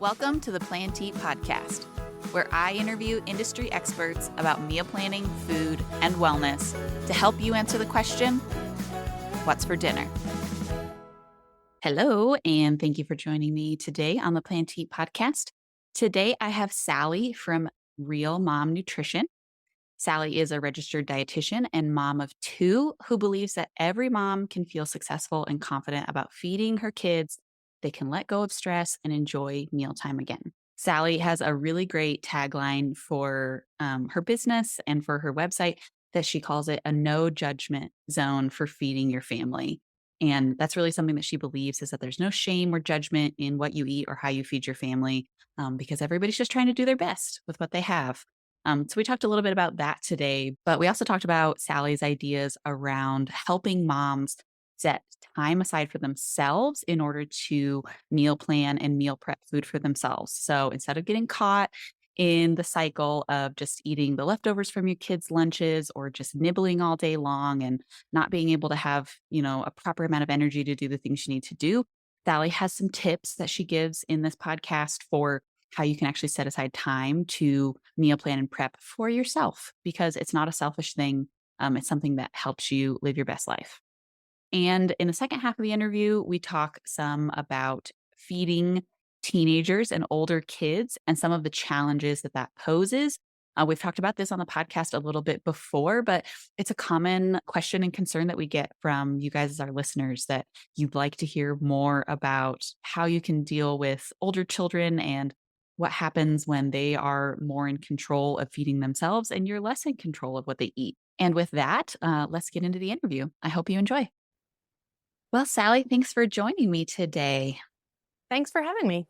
Welcome to the Plan to Eat podcast, where I interview industry experts about meal planning, food, and wellness to help you answer the question, what's for dinner? Hello, and thank you for joining me today on the Plan to Eat podcast. Today, I have Sally from Real Mom Nutrition. Sally is a registered dietitian and mom of two who believes that every mom can feel successful and confident about feeding her kids. They can let go of stress and enjoy mealtime again. Sally has a really great tagline for her business and for her website that she calls it a no judgment zone for feeding your family. And that's really something that she believes is that there's no shame or judgment in what you eat or how you feed your family because everybody's just trying to do their best with what they have. So we talked a little bit about that today, but we also talked about Sally's ideas around helping moms set time aside for themselves in order to meal plan and meal prep food for themselves. So instead of getting caught in the cycle of just eating the leftovers from your kids' lunches or just nibbling all day long and not being able to have, a proper amount of energy to do the things you need to do, Sally has some tips that she gives in this podcast for how you can actually set aside time to meal plan and prep for yourself because it's not a selfish thing. It's something that helps you live your best life. And in the second half of the interview, we talk some about feeding teenagers and older kids and some of the challenges that that poses. We've talked about this on the podcast a little bit before, but it's a common question and concern that we get from you guys as our listeners that you'd like to hear more about how you can deal with older children and what happens when they are more in control of feeding themselves and you're less in control of what they eat. And with that, let's get into the interview. I hope you enjoy. Well, Sally, thanks for joining me today. Thanks for having me.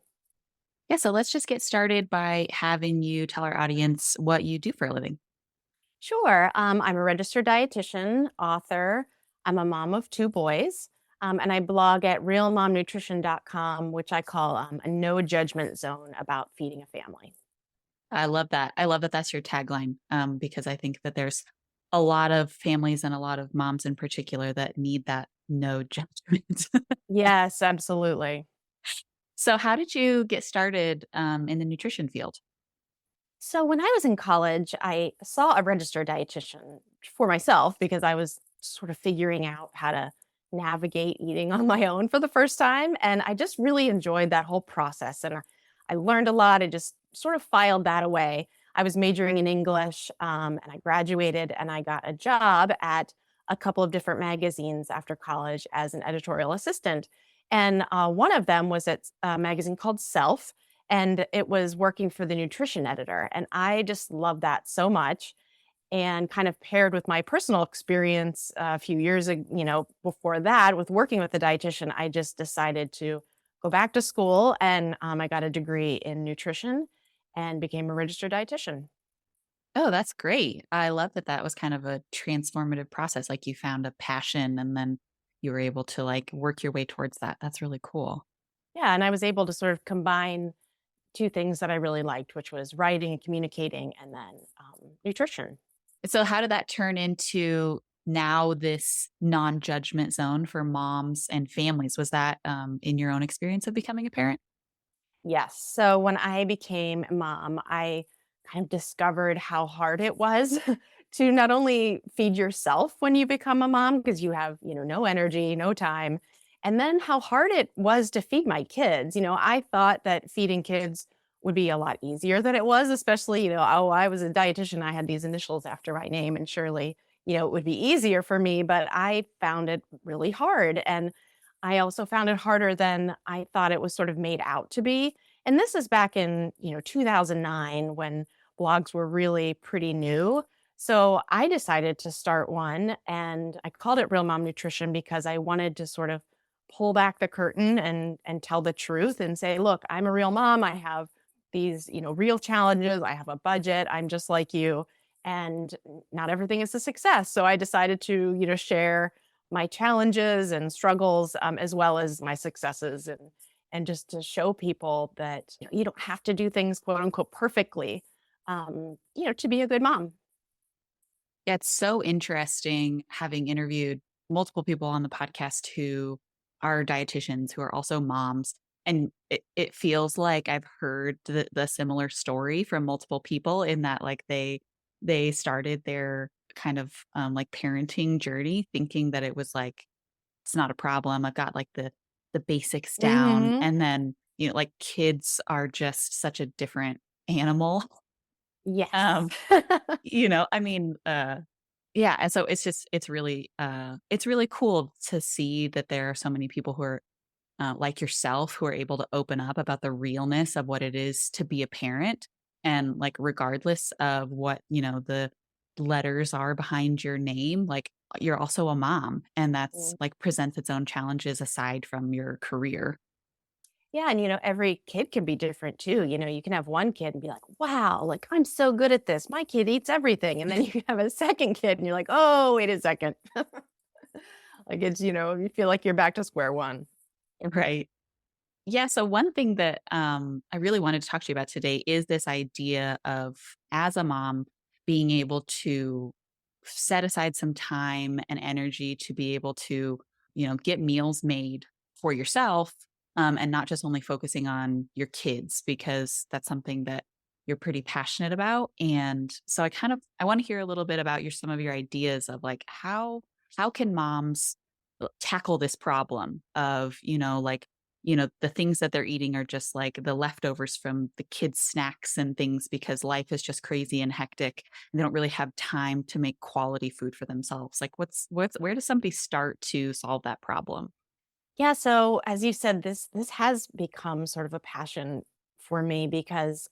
Yeah, so let's just get started by having you tell our audience what you do for a living. Sure. I'm a registered dietitian, author. I'm a mom of two boys, and I blog at realmomnutrition.com, which I call a no judgment zone about feeding a family. I love that. I love that that's your tagline because I think that there's a lot of families and a lot of moms in particular that need that no judgment. Yes, absolutely. So, how did you get started in the nutrition field? So when I was in college, I saw a registered dietitian for myself because I was sort of figuring out how to navigate eating on my own for the first time. And I just really enjoyed that whole process. And I learned a lot. I just sort of filed that away. I was majoring in English and I graduated and I got a job at a couple of different magazines after college as an editorial assistant. And one of them was at a magazine called Self, and it was working for the nutrition editor. And I just love that so much. And kind of paired with my personal experience a few years before that with working with a dietitian, I just decided to go back to school and I got a degree in nutrition and became a registered dietitian. Oh, that's great. I love that that was kind of a transformative process. Like you found a passion and then you were able to like work your way towards that. That's really cool. Yeah, and I was able to sort of combine two things that I really liked, which was writing and communicating, and then nutrition. So, how did that turn into now this non judgment zone for moms and families? Was that in your own experience of becoming a parent? Yes. So when I became a mom, I kind of discovered how hard it was to not only feed yourself when you become a mom because you have, no energy, no time, and then how hard it was to feed my kids. I thought that feeding kids would be a lot easier than it was, especially, I was a dietitian, I had these initials after my name and surely, it would be easier for me, but I found it really hard. And I also found it harder than I thought it was sort of made out to be. And this is back in, 2009 when blogs were really pretty new. So I decided to start one and I called it Real Mom Nutrition because I wanted to sort of pull back the curtain and tell the truth and say, look, I'm a real mom. I have these, real challenges. I have a budget. I'm just like you. And not everything is a success. So I decided to, share my challenges and struggles, as well as my successes, and just to show people that you don't have to do things quote unquote perfectly, to be a good mom. Yeah, it's so interesting having interviewed multiple people on the podcast who are dietitians, who are also moms, And it feels like I've heard the similar story from multiple people in that, like, they started their kind of, like, parenting journey thinking that it was like, "It's not a problem, I've got, like, the basics down," Mhm. and then, like, kids are just such a different animal. Yes. Um, I mean, yeah, and so it's really cool to see that there are so many people who are like yourself who are able to open up about the realness of what it is to be a parent and like regardless of what the letters are behind your name, like you're also a mom and that's Mm. like presents its own challenges aside from your career. Yeah, and every kid can be different too. You can have one kid and be like, "Wow, like I'm so good at this. My kid eats everything." And then you have a second kid and you're like, "Oh, wait a second." Like you feel like you're back to square one. Right. Yeah, so one thing that I really wanted to talk to you about today is this idea of, as a mom, being able to set aside some time and energy to be able to, get meals made for yourself, and not just only focusing on your kids because that's something that you're pretty passionate about. And so I want to hear a little bit about some of your ideas of like how can moms tackle this problem of, like the things that they're eating are just like the leftovers from the kids' snacks and things because life is just crazy and hectic. And they don't really have time to make quality food for themselves. Like where does somebody start to solve that problem? Yeah, so as you said, this has become sort of a passion for me because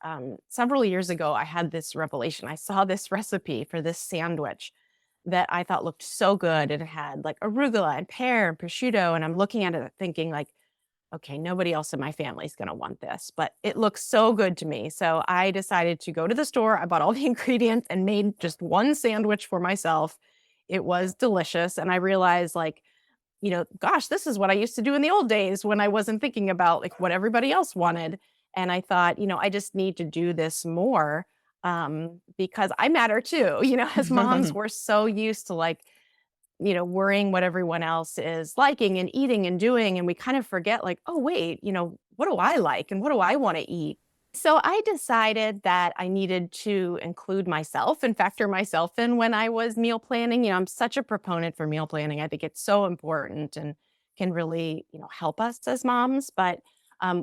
several years ago I had this revelation. I saw this recipe for this sandwich that I thought looked so good. It had like arugula and pear and prosciutto, and I'm looking at it thinking like, okay, nobody else in my family is going to want this, but it looks so good to me. So I decided to go to the store. I bought all the ingredients and made just one sandwich for myself. It was delicious, and I realized like gosh, this is what I used to do in the old days when I wasn't thinking about like what everybody else wanted. And I thought, I just need to do this more because I matter too. As moms, we're so used to like, worrying what everyone else is liking and eating and doing. And we kind of forget, like, oh, wait, what do I like and what do I want to eat? So I decided that I needed to include myself and factor myself in when I was meal planning. I'm such a proponent for meal planning. I think it's so important and can really, help us as moms. But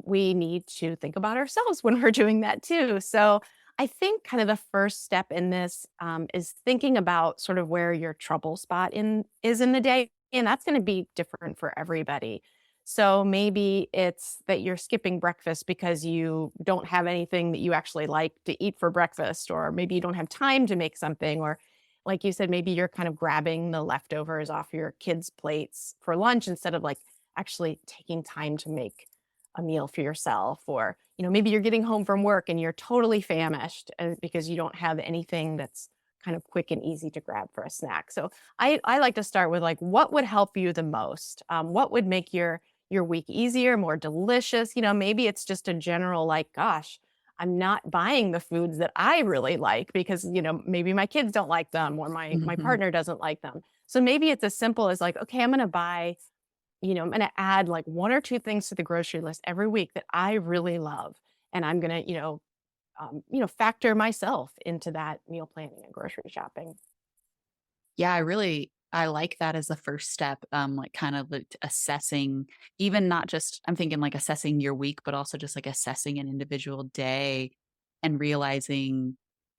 we need to think about ourselves when we're doing that too. So I think kind of the first step in this is thinking about sort of where your trouble spot in is in the day, and that's going to be different for everybody. So maybe it's that you're skipping breakfast because you don't have anything that you actually like to eat for breakfast, or maybe you don't have time to make something, or like you said, maybe you're kind of grabbing the leftovers off your kids' plates for lunch instead of like actually taking time to make a meal for yourself. Or, maybe you're getting home from work and you're totally famished because you don't have anything that's kind of quick and easy to grab for a snack. So I like to start with like what would help you the most? What would make your week easier, more delicious? Maybe it's just a general like, gosh, I'm not buying the foods that I really like because, maybe my kids don't like them or my Mhm. partner doesn't like them. So maybe it's as simple as like, okay, I'm going to add like one or two things to the grocery list every week that I really love. And I'm going to, factor myself into that meal planning and grocery shopping. Yeah, I like that as the first step, like, kind of, like, assessing even not just I'm thinking, like, assessing your week, but also just, like, assessing an individual day and realizing,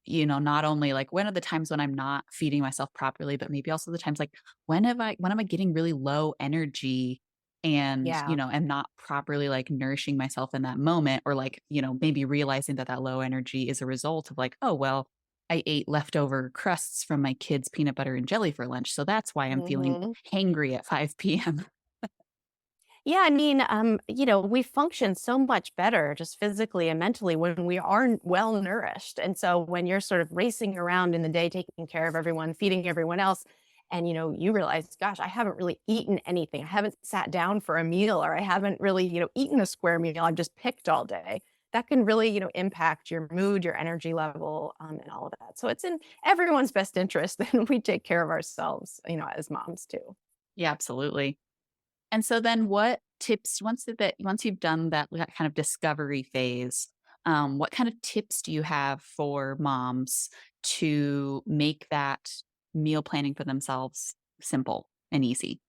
not only, like, when are the times when I'm not feeding myself properly, but maybe also the times, like, when am I getting really low energy and, Yeah. am not properly, like, nourishing myself in that moment or, like, maybe realizing that that low energy is a result of, like, "Oh, well, I ate leftover crusts from my kids' peanut butter and jelly for lunch, so that's why I'm feeling Mhm. hangry at 5 p.m." Yeah, I mean, we function so much better just physically and mentally when we are well nourished. And so when you're sort of racing around in the day, taking care of everyone, feeding everyone else, and you realize, gosh, I haven't really eaten anything. I haven't sat down for a meal, or I haven't really, eaten a square meal. I've just picked all day. That can really, impact your mood, your energy level, and all of that. So it's in everyone's best interest that we take care of ourselves, as moms too. Yeah, absolutely. And so then tips once you've done that kind of discovery phase, what kind of tips do you have for moms to make that meal planning for themselves simple and easy?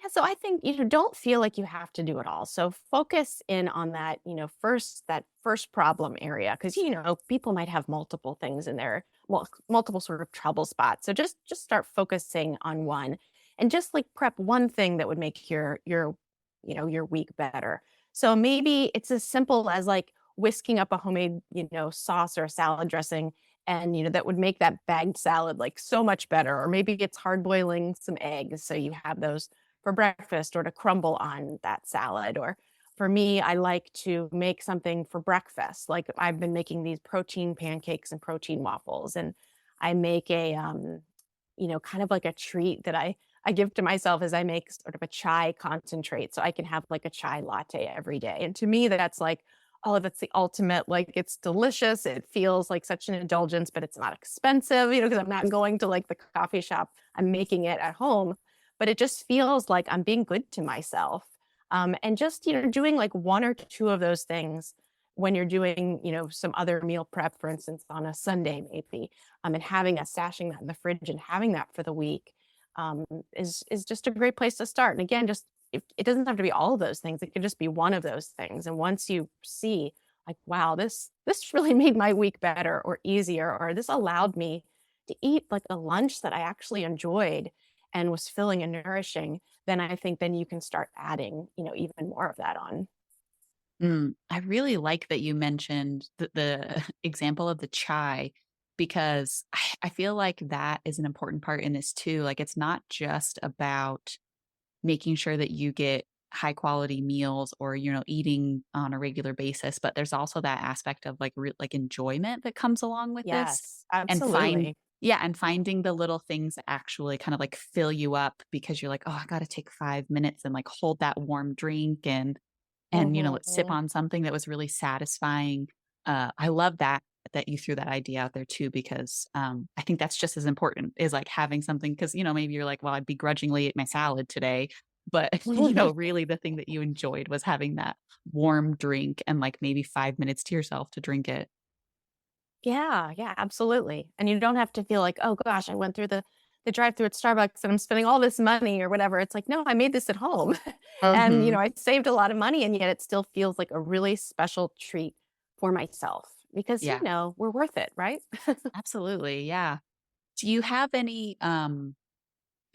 Yeah, so I think, don't feel like you have to do it all. So focus in on that, that first problem area because people might have multiple things in there, multiple sort of trouble spots. So just start focusing on one and just like prep one thing that would make your week better. So maybe it's as simple as like whisking up a homemade, sauce or a salad dressing and that would make that bagged salad like so much better. Or maybe it's hard boiling some eggs so you have those for breakfast or to crumble on that salad. Or for me, I like to make something for breakfast. Like I've been making these protein pancakes and protein waffles, and I make kind of like a treat that I give to myself as I make sort of a chai concentrate, so I can have like a chai latte every day. And to me, that's like, oh, that's the ultimate. Like it's delicious. It feels like such an indulgence, but it's not expensive, because I'm not going to like the coffee shop. I'm making it at home, but it just feels like I'm being good to myself. And just, doing like one or two of those things when you're doing, some other meal prep, for instance, on a Sunday, maybe, and stashing that in the fridge and having that for the week is just a great place to start. And again, just if it doesn't have to be all of those things, it could just be one of those things. And once you see, like, wow, this really made my week better or easier, or this allowed me to eat like a lunch that I actually enjoyed and was filling and nourishing, then I think then you can start adding, even more of that on. I really like that you mentioned the example of the chai because I feel like that is an important part in this too. Like, it's not just about making sure that you get high quality meals or, eating on a regular basis, but there's also that aspect of like enjoyment that comes along with this Yes, and find absolutely. yeah, and finding the little things that actually kind of like fill you up because you're like, "Oh, I got to take 5 minutes and like hold that warm drink and, sip Mhm. on something that was really satisfying." I love that you threw that idea out there too, because, I think that's just as important is, like, having something because maybe you're like, "Well, I begrudgingly ate my salad today," but, really the thing that you enjoyed was having that warm drink and, like, maybe 5 minutes to yourself to drink it. Yeah, yeah, absolutely. And you don't have to feel like, "Oh gosh, I went through the drive-through at Starbucks and I'm spending all this money," or whatever. It's like, "No, I made this at home." And, Mhm. I saved a lot of money, and yet it still feels like a really special treat for myself because, Yeah, we're worth it, right? absolutely, yeah. Do you have any,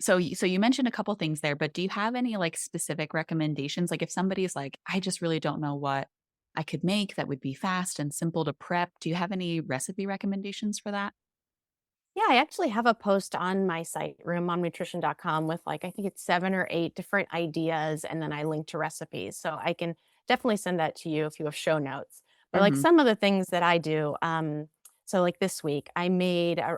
so you mentioned a couple things there, but do you have any, like, specific recommendations? Like, if somebody's like, "I just really don't know what I could make that would be fast and simple to prep," do you have any recipe recommendations for that? Yeah, I actually have a post on my site, realmomnutrition.com, with like, I think it's 7 or 8 different ideas, and then I link to recipes. So I can definitely send that to you if you have show notes. But like Mhm. some of the things that I do, so like this week, I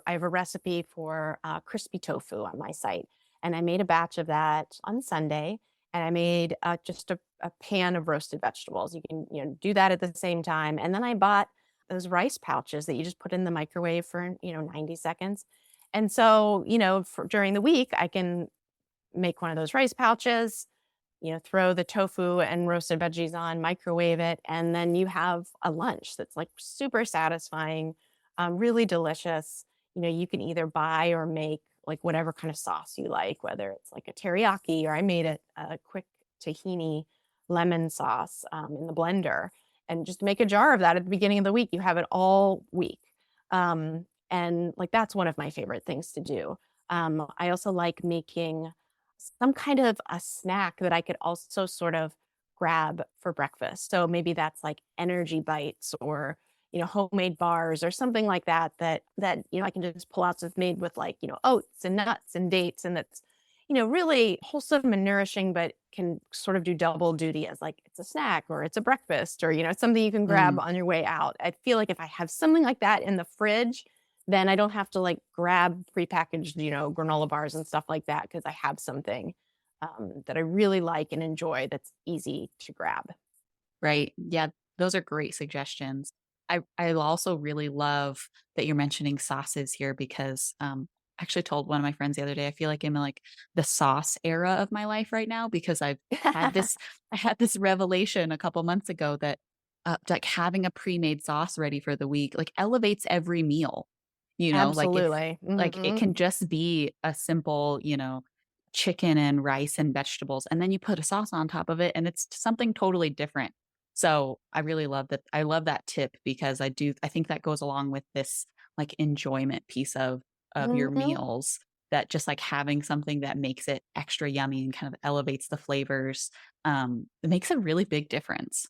have a recipe for crispy tofu on my site, and I made a batch of that on Sunday, and I made just a pan of roasted vegetables. You can do that at the same time, and then I bought those rice pouches that you just put in the microwave for, 90 seconds. And so, during the week, I can make one of those rice pouches, throw the tofu and roasted veggies on, microwave it, and then you have a lunch that's like super satisfying, really delicious. You can either buy or make like whatever kind of sauce you like, whether it's like a teriyaki or I made a quick tahini lemon sauce in the blender and just make a jar of that at the beginning of the week. You have it all week. And like that's one of my favorite things to do. I also like making some kind of a snack that I could also sort of grab for breakfast. So maybe that's like energy bites or homemade bars or something like that I can just pull out that's made with like oats and nuts and dates and that's really wholesome and nourishing but can sort of do double duty as like it's a snack or it's a breakfast or it's something you can grab Mm, on your way out. I feel like if I have something like that in the fridge then I don't have to like grab prepackaged, granola bars and stuff like that because I have something that I really like and enjoy that's easy to grab. right. Yeah, those are great suggestions. I also really love that you're mentioning sauces here because, actually told one of my friends the other day, I feel like I'm in like the sauce era of my life right now because had this I had this revelation a couple months ago that like having a pre-made sauce ready for the week like elevates every meal. Absolutely. Like it Mhm. can just be a simple, chicken and rice and vegetables and then you put a sauce on top of it and it's something totally different. So I really love that. I love that tip because I think that goes along with this like enjoyment piece of your Mhm. meals that just like having something that makes it extra yummy and kind of elevates the flavors, it makes a really big difference.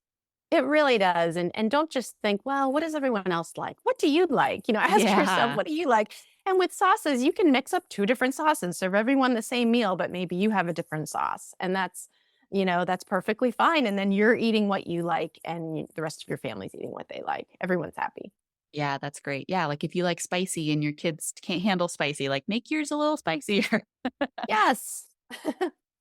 It really does, and don't just think, "Well, what does everyone else like?" What do you like? Ask yourself, Yeah. "What do you like?" And with sauces, you can mix up 2 different sauces, serve everyone the same meal, but maybe you have a different sauce, and that's perfectly fine, and then you're eating what you like, and the rest of your family's eating what they like. Everyone's happy. Yeah, that's great. Yeah, like if you like spicy and your kids can't handle spicy, like make yours a little spicier. Yes.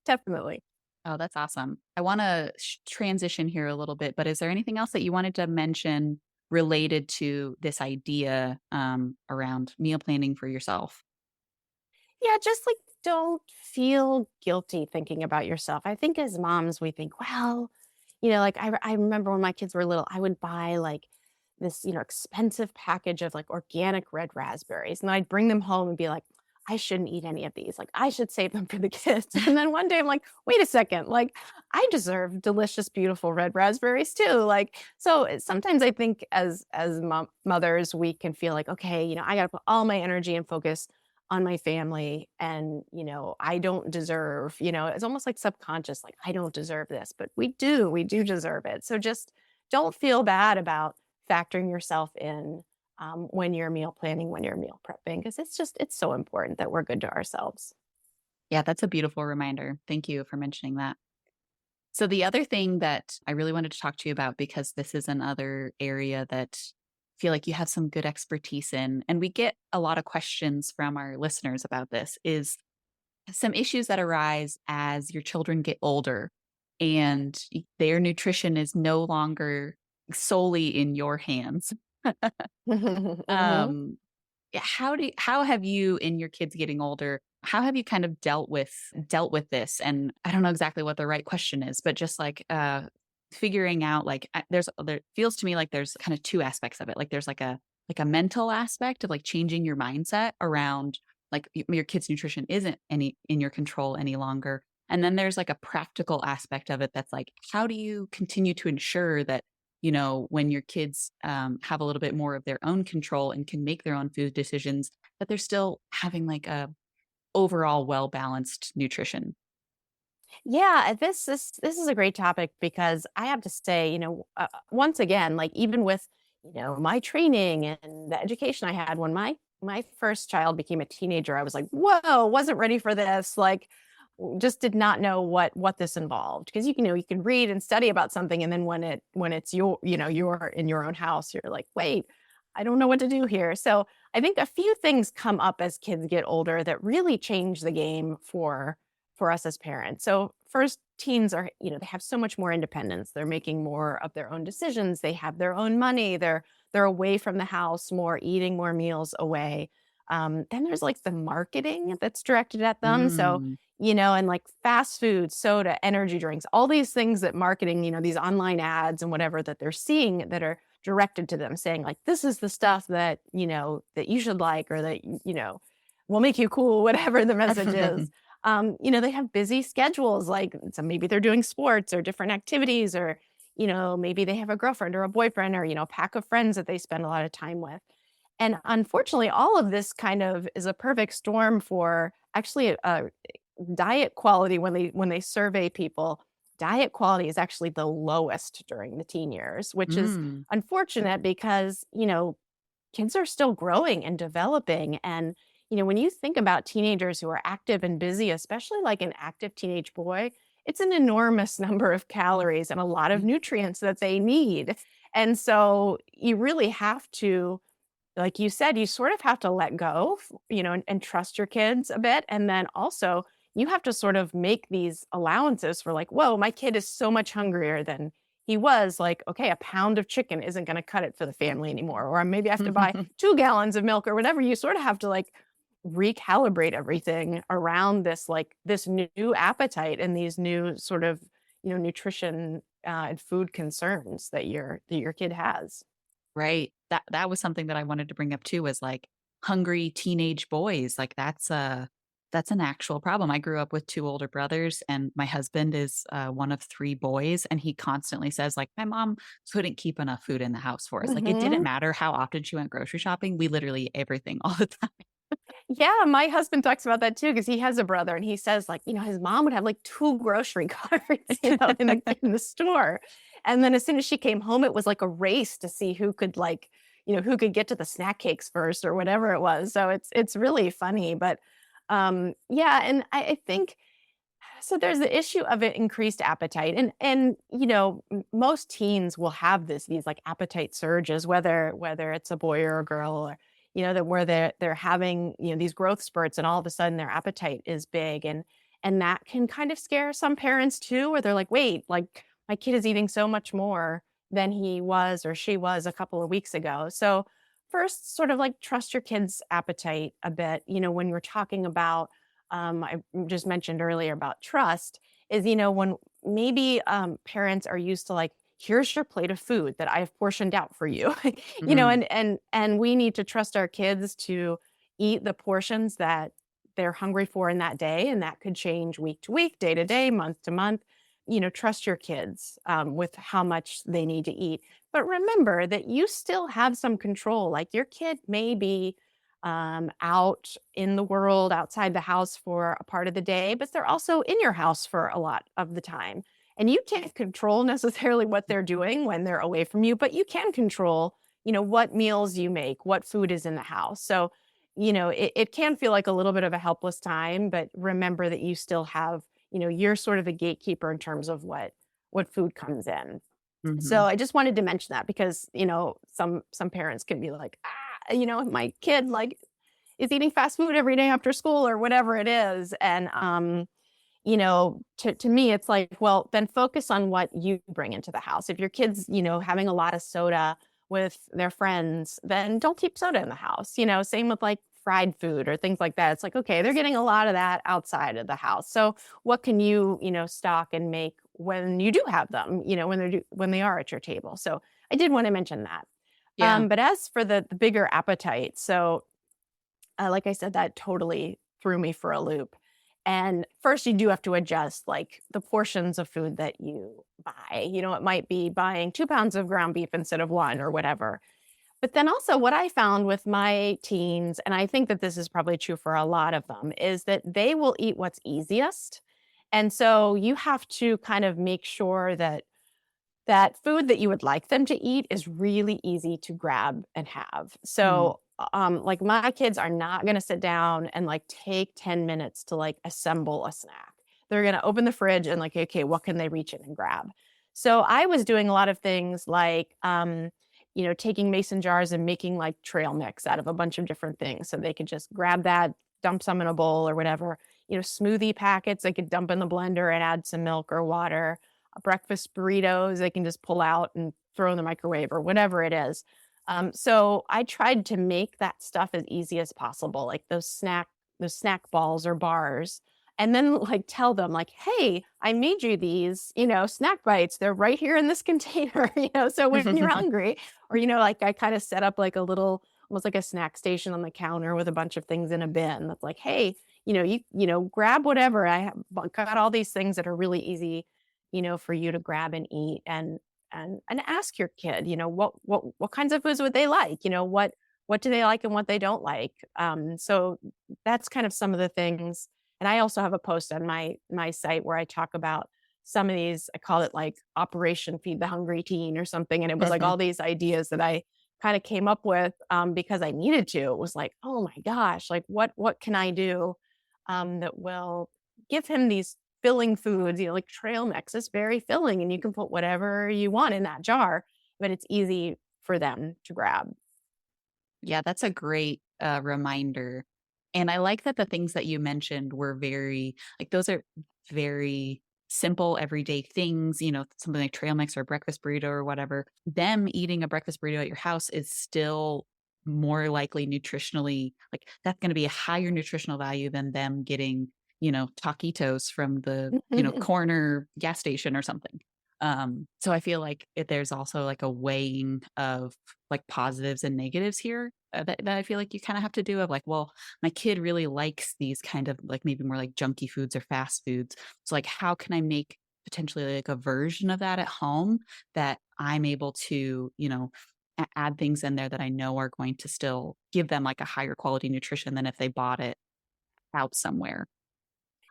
Definitely. Oh, that's awesome. I wanna transition here a little bit, but is there anything else that you wanted to mention related to this idea, around meal planning for yourself? Yeah, just like don't feel guilty thinking about yourself. I think as moms, we think, well, like I remember when my kids were little, I would buy like this, expensive package of like organic red raspberries. And I'd bring them home and be like, I shouldn't eat any of these. Like, I should save them for the kids. And then one day I'm like, wait a second, like, I deserve delicious, beautiful red raspberries too. Like, so sometimes I think as mothers, we can feel like, okay, I got to put all my energy and focus on my family and I don't deserve, it's almost like subconscious like I don't deserve this, but we do deserve it. So just don't feel bad about factoring yourself in when you're meal planning, when you're meal prepping, because it's so important that we're good to ourselves. Yeah, that's a beautiful reminder. Thank you for mentioning that. So the other thing that I really wanted to talk to you about, because this is another area that I feel like you have some good expertise in, and we get a lot of questions from our listeners about this, is some issues that arise as your children get older and their nutrition is no longer solely in your hands. Mhm. um, yeah, how have you in your kids getting older, how have you kind of dealt with this? And I don't know exactly what the right question is, but just like figuring out like there feels to me like there's kind of two aspects of it. Like there's like a mental aspect of like changing your mindset around like your kids' nutrition isn't any in your control any longer. And then there's like a practical aspect of it that's like, how do you continue to ensure that when your kids have a little bit more of their own control and can make their own food decisions, that they're still having like a overall well balanced nutrition. Yeah, this is a great topic because I have to say, once again, like even with my training and the education I had when my first child became a teenager, I was like, whoa, wasn't ready for this. Like, just did not know what this involved because you can read and study about something, and then when it's you're in your own house, you're like, wait, I don't know what to do here. So I think a few things come up as kids get older that really change the game for us as parents. So first, teens are, they have so much more independence. They're making more of their own decisions. They have their own money. They're away from the house more, eating more meals away. Then there's like the marketing that's directed at them. So, Mm. and like fast food, soda, energy drinks, all these things that marketing, these online ads and whatever that they're seeing that are directed to them saying like, this is the stuff that, that you should like, or that, will make you cool, whatever the message is. They have busy schedules, like so maybe they're doing sports or different activities, or maybe they have a girlfriend or a boyfriend, or a pack of friends that they spend a lot of time with. And unfortunately, all of this kind of is a perfect storm for actually diet quality. When they survey people, diet quality is actually the lowest during the teen years, which is Mm. unfortunate because kids are still growing and developing. And, when you think about teenagers who are active and busy, especially like an active teenage boy, it's an enormous number of calories and a lot of nutrients that they need. And so you really have to, like you said, you sort of have to let go, and trust your kids a bit. And then also, you have to sort of make these allowances for like, whoa, my kid is so much hungrier than he was. Like, okay, a pound of chicken isn't going to cut it for the family anymore. Or maybe I have to buy 2 gallons of milk or whatever. You sort of have to like recalibrate everything around this this new appetite and these new sort of nutrition and food concerns that your kid has. Right. That was something that I wanted to bring up too, was like hungry teenage boys. Like that's an actual problem. I grew up with 2 older brothers and my husband is one of 3 boys and he constantly says like my mom couldn't keep enough food in the house for us. Like it didn't Hmm. matter how often she went grocery shopping. We literally ate everything all the time. Yeah, my husband talks about that too because he has a brother and he says like, his mom would have like 2 grocery carts, in the store. And then as soon as she came home, it was like a race to see who could who could get to the snack cakes first or whatever it was. So it's really funny. But yeah, and I think so there's the issue of an increased appetite, and most teens will have these like appetite surges, whether it's a boy or a girl, or that where they're having these growth spurts, and all of a sudden their appetite is big, and that can kind of scare some parents too, where they're like, wait, like my kid is eating so much more than he was or she was a couple of weeks ago. So first, sort of like trust your kid's appetite a bit. When we're talking about I just mentioned earlier about trust is, when maybe parents are used to like, here's your plate of food that I've portioned out for you, Mhm, and we need to trust our kids to eat the portions that they're hungry for in that day, and that could change week to week, day to day, month to month. Trust your kids with how much they need to eat, but remember that you still have some control. Like your kid may be out in the world outside the house for a part of the day, but they're also in your house for a lot of the time. And you can't control necessarily what they're doing when they're away from you, but you can control, what meals you make, what food is in the house. So, it can feel like a little bit of a helpless time, but remember that you still have, you're sort of a gatekeeper in terms of what food comes in. So mhm. I just wanted to mention that because, some parents can be like, my kid like is eating fast food every day after school or whatever it is. And to me it's like, well, then focus on what you bring into the house. If your kids, having a lot of soda with their friends, then don't keep soda in the house. Same with like fried food or things like that. It's like, okay, they're getting a lot of that outside of the house. So what can you, stock and make when you do have them, when they are at your table. So I did want to mention that. Yeah. But as for the bigger appetite, so like I said, that totally threw me for a loop. And first, you do have to adjust like the portions of food that you buy. It might be buying 2 pounds of ground beef instead of one or whatever. But then also, what I found with my teens, and I think that this is probably true for a lot of them, is that they will eat what's easiest. And so you have to kind of make sure that food that you would like them to eat is really easy to grab and have. Mm, So, like my kids are not going to sit down and like take 10 minutes to like assemble a snack. They're going to open the fridge and like, okay, what can they reach in and grab? So I was doing a lot of things like, taking mason jars and making like trail mix out of a bunch of different things. So they could just grab that, dump some in a bowl or whatever. Smoothie packets, they could dump in the blender and add some milk or water. Breakfast burritos they can just pull out and throw in the microwave or whatever it is. So I tried to make that stuff as easy as possible, like those snack balls or bars, and then like tell them like, "Hey, I made you these, snack bites. They're right here in this container, So when you're hungry, or like I kind of set up like a little, almost like a snack station on the counter with a bunch of things in a bin. That's like, hey, you grab whatever. I have got all these things that are really easy for you to grab and eat and ask your kid, what kinds of foods would they like? What do they like and what they don't like? So that's kind of some of the things. And I also have a post on my site where I talk about some of these. I call it like Operation Feed the Hungry Teen or something. And it was like mhm. all these ideas that I kind of came up with because I needed to. It was like, oh my gosh, like what can I do that will give him these filling foods, like trail mix is very filling and you can put whatever you want in that jar, but it's easy for them to grab. Yeah, that's a great, reminder, and I like that the things that you mentioned were very like, those are very simple everyday things, something like trail mix or breakfast burrito or whatever. Them eating a breakfast burrito at your house is still more likely nutritionally, like that's going to be a higher nutritional value than them getting, taquitos from the, corner gas station or something. So I feel like there's also like a weighing of like positives and negatives here, that I feel like you kind of have to do of like, well, my kid really likes these kind of like maybe more like junky foods or fast foods. So like, how can I make potentially like a version of that at home that I'm able to, add things in there that I know are going to still give them like a higher quality nutrition than if they bought it out somewhere.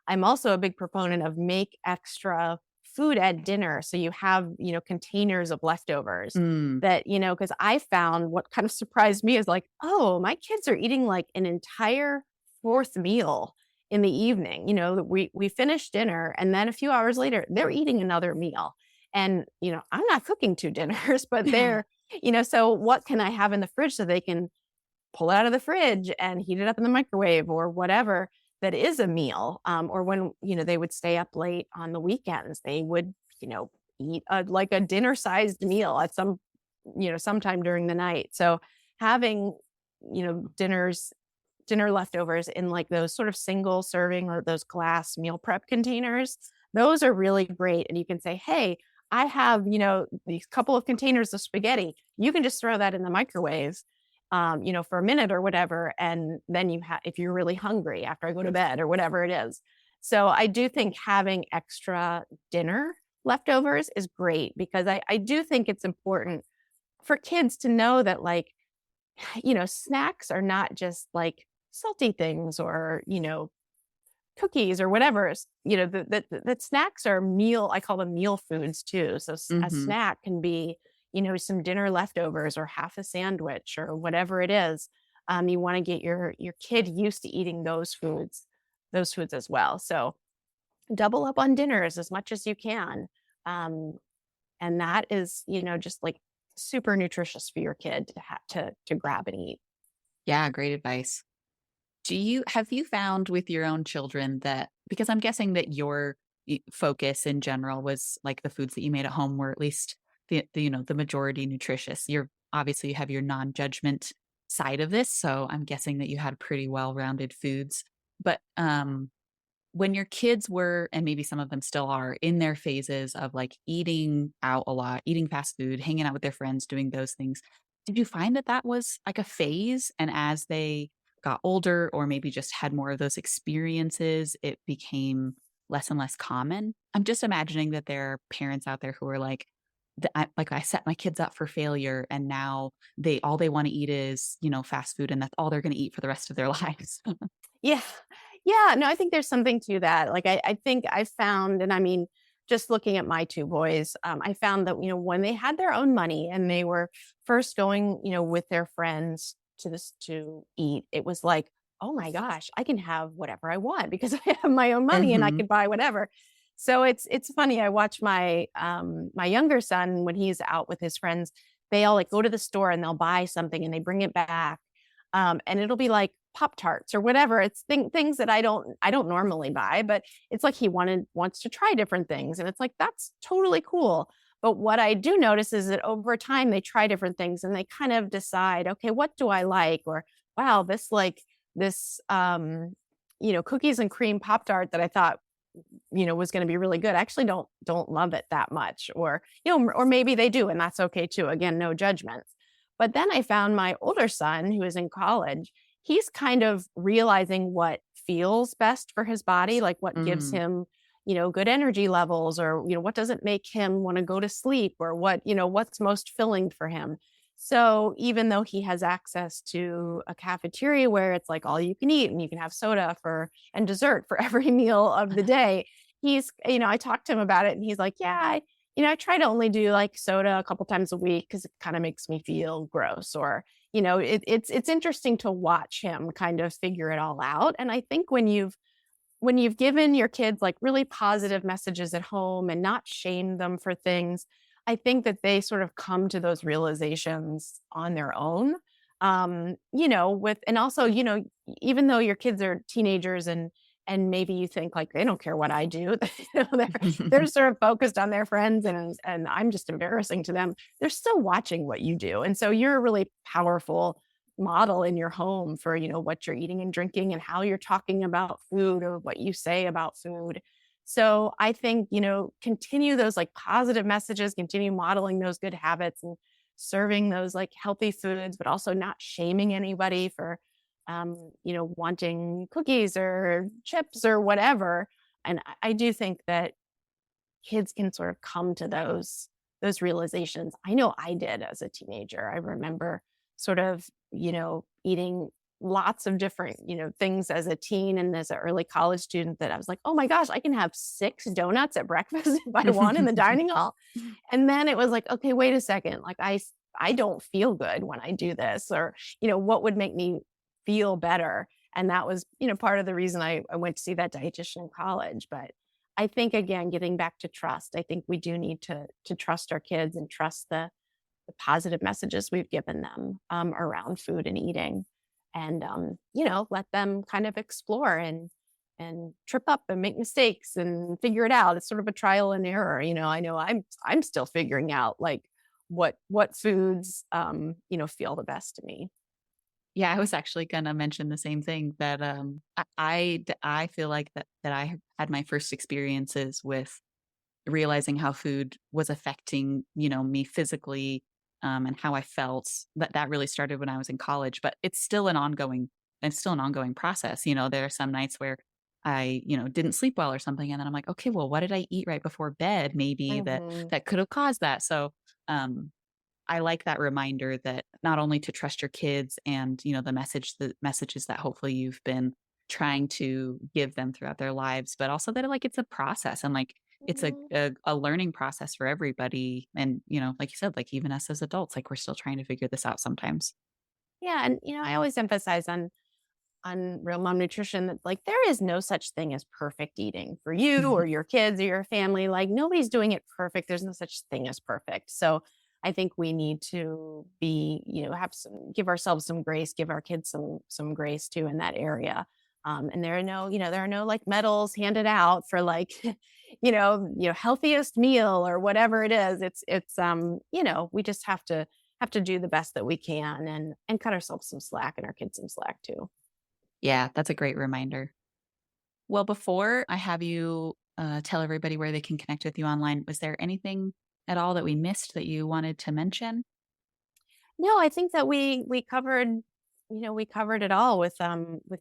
I'm also a big proponent of make extra food at dinner. So you have, containers of leftovers Mm. that, because I found what kind of surprised me is like, oh, my kids are eating like an entire fourth meal in the evening. We finish dinner and then a few hours later, they're eating another meal. And, I'm not cooking two dinners, but they're, so what can I have in the fridge so they can pull it out of the fridge and heat it up in the microwave or whatever that is a meal. Or when, they would stay up late on the weekends, they would, eat like a dinner sized meal at sometime during the night. So having, dinner leftovers in like those sort of single serving or those glass meal prep containers, those are really great. And you can say, hey, I have, these couple of containers of spaghetti. You can just throw that in the microwave, for a minute or whatever. And then if you're really hungry after I go to bed or whatever it is. So I do think having extra dinner leftovers is great because I do think it's important for kids to know that like, snacks are not just like salty things or, cookies or whatever. That snacks are meal, I call them meal foods too. So a Mhm. snack can be, some dinner leftovers or half a sandwich or whatever it is. You want to get your kid used to eating those foods as well. So double up on dinners as much as you can. Um, and that is, just like super nutritious for your kid to grab and eat. Yeah, great advice. Have you found with your own children that, because I'm guessing that your focus in general was like the foods that you made at home were at least the majority nutritious. You're obviously you have your non-judgment side of this, so I'm guessing that you had pretty well-rounded foods. But when your kids were, and maybe some of them still are, in their phases of like eating out a lot, eating fast food, hanging out with their friends, doing those things, did you find that that was like a phase? And as they got older, or maybe just had more of those experiences, it became less and less common? I'm just imagining that there are parents out there who are like, like I set my kids up for failure, and now they all they want to eat is fast food, and that's all they're going to eat for the rest of their lives. Yeah. Yeah, no, I think there's something to that. Like, I think I found, and I mean, just looking at my 2 boys, I found that, when they had their own money and they were first going, with their friends to eat, it was like, "Oh my gosh, I can have whatever I want because I have my own money and I Hmm. could buy whatever." So it's funny, I watch my younger son when he's out with his friends, they all, like, go to the store and they'll buy something and they bring it back, and it'll be like Pop Tarts or whatever. It's things that I don't normally buy, but it's like he wants to try different things, and it's like that's totally cool. But what I do notice is that over time they try different things and they kind of decide, okay, what do I like? Or wow, this cookies and cream Pop Tart that I thought was going to be really good. I actually don't love it that much, or or maybe they do, and that's okay too. Again, no judgments. But then I found my older son, who is in college. He's kind of realizing what feels best for his body, like what gives Mm. him, good energy levels, or what doesn't make him want to go to sleep, or what's most filling for him. So even though he has access to a cafeteria where it's like all you can eat and you can have soda for and dessert for every meal of the day. I talked to him about it and he's like, yeah, I try to only do like soda a couple times a week because it kind of makes me feel gross. Or, it's interesting to watch him kind of figure it all out. And I think when you've given your kids like really positive messages at home and not shame them for things, I think that they sort of come to those realizations on their own. With and also, even though your kids are teenagers and maybe you think like they don't care what I do, they're sort of focused on their friends and I'm just embarrassing to them. They're still watching what you do. And so you're a really powerful model in your home for, what you're eating and drinking and how you're talking about food or what you say about food. So I think, continue those like positive messages, continue modeling those good habits and serving those like healthy foods, but also not shaming anybody for, wanting cookies or chips or whatever. And I do think that kids can sort of come to those realizations. I know I did as a teenager. I remember sort of, eating lots of different, things as a teen and as an early college student that I was like, "Oh my gosh, I can have 6 donuts at breakfast if I want in the dining hall." And then it was like, "Okay, wait a second. Like I don't feel good when I do this," or, what would make me feel better? And that was, part of the reason I went to see that dietitian in college. But I think again, getting back to trust, I think we do need to trust our kids and trust the positive messages we've given them around food and eating, and let them kind of explore and trip up and make mistakes and figure it out. It's sort of a trial and error. I know I'm still figuring out like what foods feel the best to me. Yeah, I was actually gonna mention the same thing that, I feel like that I have had my first experiences with realizing how food was affecting, me physically, and how I felt. That really started when I was in college, but it's still an ongoing process. There are some nights where I, didn't sleep well or something, and then I'm like, "Okay, well, what did I eat right before bed maybe Mhm. that could have caused that?" So, I like that reminder that not only to trust your kids and, the messages that hopefully you've been trying to give them throughout their lives, but also that like it's a process and like it's a, Mhm. a learning process for everybody. And, like you said, like even us as adults, like we're still trying to figure this out sometimes. Yeah, and I always emphasize on Real Mom Nutrition that like there is no such thing as perfect eating for you or your kids or your family. Like nobody's doing it perfect. There's no such thing as perfect. So I think we need to be, give ourselves some grace, give our kids some grace too in that area. And there are no like medals handed out for like, healthiest meal or whatever it is. We just have to do the best that we can and cut ourselves some slack and our kids some slack too. Yeah, that's a great reminder. Well, before I have you tell everybody where they can connect with you online, was there anything at all that we missed that you wanted to mention? No, I think that we covered it all with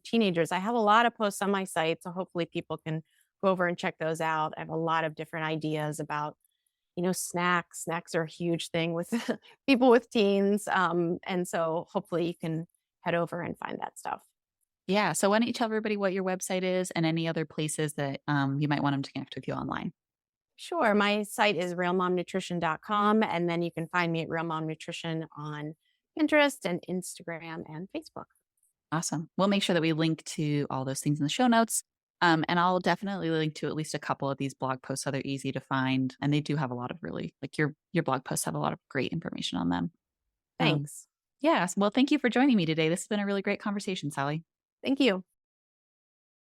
teenagers. I have a lot of posts on my site, so hopefully people can go over and check those out. I have a lot of different ideas about, snacks. Snacks are a huge thing with people with teens. And so hopefully you can head over and find that stuff. Yeah. So why don't you tell everybody what your website is and any other places that you might want them to connect with you online? Sure. My site is realmomnutrition.com, and then you can find me at Real Mom Nutrition on Pinterest and Instagram and Facebook. Awesome. We'll make sure that we link to all those things in the show notes. And I'll definitely link to at least a couple of these blog posts so they're easy to find. And they do have a lot of really like your blog posts have a lot of great information on them. Um, Thanks. yes. Well, thank you for joining me today. This has been a really great conversation, Sally. Thank you.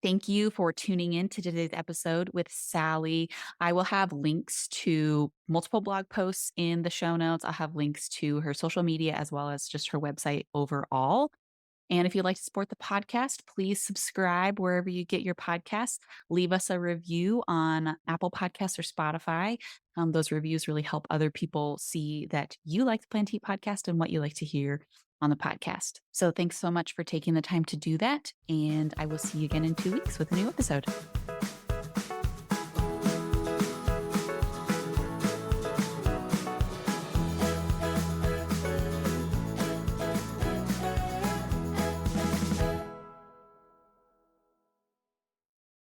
Thank you for tuning in to today's episode with Sally. I will have links to multiple blog posts in the show notes. I'll have links to her social media as well as just her website overall. And if you'd like to support the podcast, please subscribe wherever you get your podcasts. Leave us a review on Apple Podcasts or Spotify. Those reviews really help other people see that you like the Plant Eat podcast and what you like to hear on the podcast. So thanks so much for taking the time to do that. And I will see you again in 2 weeks with a new episode.